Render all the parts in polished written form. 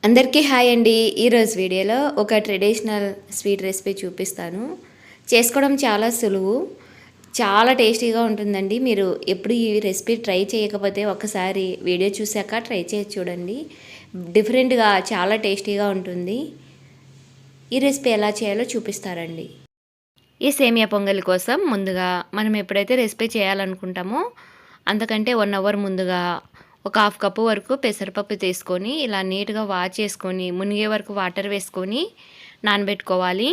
అందరికీ హాయ్ అండి. ఈరోజు వీడియోలో ఒక ట్రెడిషనల్ స్వీట్ రెసిపీ చూపిస్తాను. చేసుకోవడం చాలా సులువు, చాలా టేస్టీగా ఉంటుందండి. మీరు ఎప్పుడు ఈ రెసిపీ ట్రై చేయకపోతే ఒకసారి వీడియో చూశాక ట్రై చేసి చూడండి. డిఫరెంట్గా చాలా టేస్టీగా ఉంటుంది. ఈ రెసిపీ ఎలా చేయాలో చూపిస్తారండి. ఈ సేమియా పొంగల్ కోసం ముందుగా మనం ఎప్పుడైతే రెసిపీ చేయాలనుకుంటామో అంతకంటే 1 అవర్ ముందుగా ఒక హాఫ్ కప్పు వరకు పెసరపప్పు తీసుకొని ఇలా నీట్గా వాష్ చేసుకొని మునిగే వరకు వాటర్ వేసుకొని నానబెట్టుకోవాలి.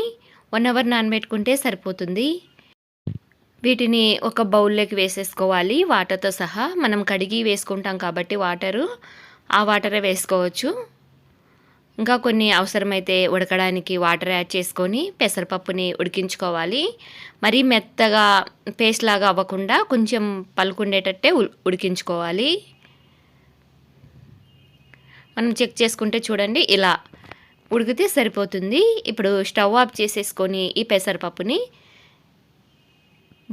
1 అవర్ నానబెట్టుకుంటే సరిపోతుంది. వీటిని ఒక బౌల్లోకి వేసేసుకోవాలి వాటర్తో సహా. మనం కడిగి వేసుకుంటాం కాబట్టి ఆ వాటరే వేసుకోవచ్చు. ఇంకా కొన్ని అవసరమైతే ఉడకడానికి వాటర్ యాడ్ చేసుకొని పెసరపప్పుని ఉడికించుకోవాలి. మరీ మెత్తగా పేస్ట్ లాగా అవ్వకుండా కొంచెం పలుకుండేటట్టే ఉడికించుకోవాలి. మనం చెక్ చేసుకుంటే చూడండి, ఇలా ఉడికితే సరిపోతుంది. ఇప్పుడు స్టవ్ ఆఫ్ చేసేసుకొని ఈ పెసరపప్పుని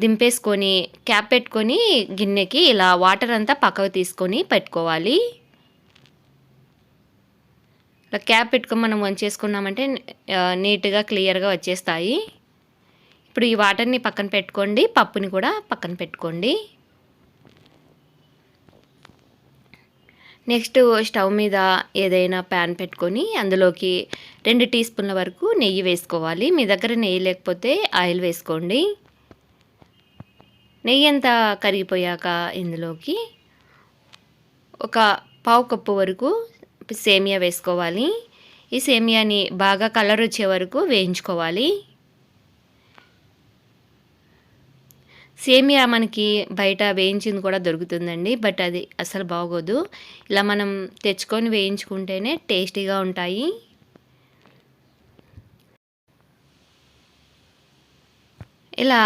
దింపేసుకొని క్యాప్ పెట్టుకొని గిన్నెకి ఇలా వాటర్ అంతా పక్కకు తీసుకొని పెట్టుకోవాలి. ఇలా క్యాప్ పెట్టుకొని మనం వంచేసుకున్నామంటే నీట్గా క్లియర్గా వచ్చేస్తాయి. ఇప్పుడు ఈ వాటర్ని పక్కన పెట్టుకోండి, పప్పుని కూడా పక్కన పెట్టుకోండి. నెక్స్ట్ స్టవ్ మీద ఏదైనా ప్యాన్ పెట్టుకొని అందులోకి 2 టీ స్పూన్ల వరకు నెయ్యి వేసుకోవాలి. మీ దగ్గర నెయ్యి లేకపోతే ఆయిల్ వేసుకోండి. నెయ్యి అంతా కరిగిపోయాక ఇందులోకి ఒక పావు కప్పు వరకు సేమియా వేసుకోవాలి. ఈ సేమియాని బాగా కలర్ వచ్చే వరకు వేయించుకోవాలి. సేమియా మనకి బయట వేయించింది కూడా దొరుకుతుందండి, బట్ అది అసలు బాగోదు. ఇలా మనం తెచ్చుకొని వేయించుకుంటేనే టేస్టీగా ఉంటాయి. ఇలా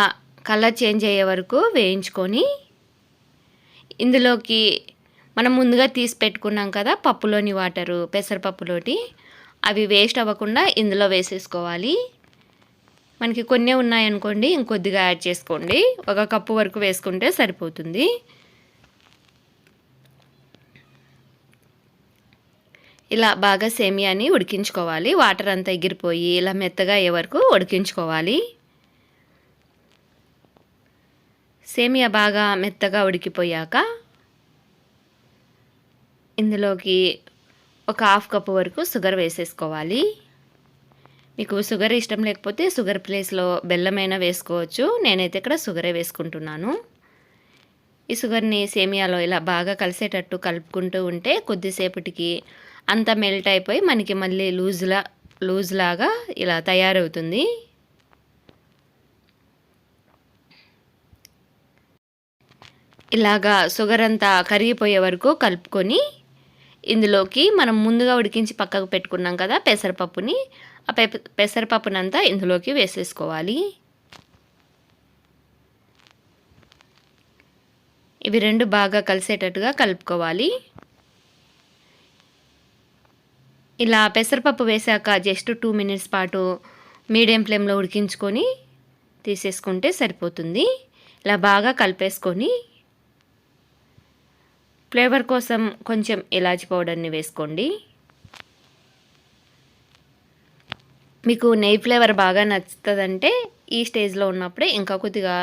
కలర్ చేంజ్ అయ్యే వరకు వేయించుకొని ఇందులోకి మనం ముందుగా తీసి పెట్టుకున్నాం కదా పప్పులోని వాటరు, పెసరపప్పులోటి, అవి వేస్ట్ అవ్వకుండా ఇందులో వేసేసుకోవాలి. మనకి కొన్ని ఉన్నాయనుకోండి, ఇంకొద్దిగా యాడ్ చేసుకోండి. 1 కప్పు వరకు వేసుకుంటే సరిపోతుంది. ఇలా బాగా సేమియాని ఉడికించుకోవాలి. వాటర్ అంతా ఎగిరిపోయి ఇలా మెత్తగా అయ్యే వరకు ఉడికించుకోవాలి. సేమియా బాగా మెత్తగా ఉడికిపోయాక ఇందులోకి ఒక హాఫ్ కప్పు వరకు షుగర్ వేసేసుకోవాలి. మీకు షుగర్ ఇష్టం లేకపోతే షుగర్ ప్లేస్లో బెల్లమైనా వేసుకోవచ్చు. నేనైతే ఇక్కడ షుగరే వేసుకుంటున్నాను. ఈ షుగర్ని సేమియాలో ఇలా బాగా కలిసేటట్టు కలుపుకుంటూ ఉంటే కొద్దిసేపటికి అంతా మెల్ట్ అయిపోయి మనకి మళ్ళీ లూజ్ లాగా ఇలా తయారవుతుంది. ఇలాగా షుగర్ అంతా కరిగిపోయే వరకు కలుపుకొని ఇందులోకి మనం ముందుగా ఉడికించి పక్కకు పెట్టుకున్నాం కదా పెసరపప్పుని, ఆ పెసరపప్పునంతా ఇందులోకి వేసేసుకోవాలి. ఇవి 2 బాగా కలిసేటట్టుగా కలుపుకోవాలి. ఇలా పెసరపప్పు వేసాక జస్ట్ 2 మినిట్స్ పాటు మీడియం ఫ్లేమ్లో ఉడికించుకొని తీసేసుకుంటే సరిపోతుంది. ఇలా బాగా కలిపేసుకొని ఫ్లేవర్ కోసం కొంచెం ఇలాచి పౌడర్ని వేసుకోండి. మీకు నెయ్యి ఫ్లేవర్ బాగా నచ్చుతుందంటే ఈ స్టేజ్లో ఉన్నప్పుడే ఇంకా కొద్దిగా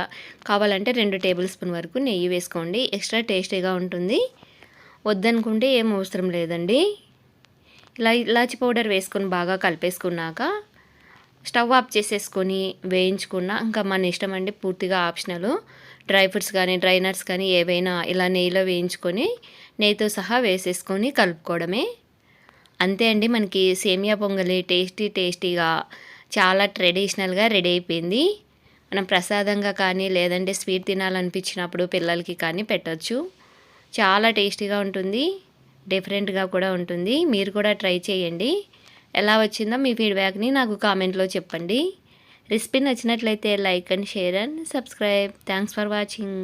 కావాలంటే 2 టేబుల్ స్పూన్ వరకు నెయ్యి వేసుకోండి. ఎక్స్ట్రా టేస్టీగా ఉంటుంది. వద్దనుకుంటే ఏం అవసరం లేదండి. ఇలాచి పౌడర్ వేసుకొని బాగా కలిపేసుకున్నాక స్టవ్ ఆఫ్ చేసేసుకొని వేయించుకున్న, ఇంకా మన ఇష్టం అండి, పూర్తిగా ఆప్షనల్. డ్రై ఫ్రూట్స్ కానీ డ్రై నట్స్ కానీ ఏవైనా ఇలా నెయ్యిలో వేయించుకొని నెయ్యితో సహా వేసేసుకొని కలుపుకోవడమే. అంతే అండి, మనకి సేమియా పొంగలి టేస్టీగా చాలా ట్రెడిషనల్గా రెడీ అయిపోయింది. మనం ప్రసాదంగా కానీ లేదంటే స్వీట్ తినాలనిపించినప్పుడు పిల్లలకి కానీ పెట్టచ్చు. చాలా టేస్టీగా ఉంటుంది, డిఫరెంట్గా కూడా ఉంటుంది. మీరు కూడా ట్రై చేయండి. ఎలా వచ్చిందో మీ ఫీడ్బ్యాక్ని నాకు కామెంట్లో చెప్పండి. రెసిపీ నచ్చినట్లయితే like and share and subscribe. Thanks for watching.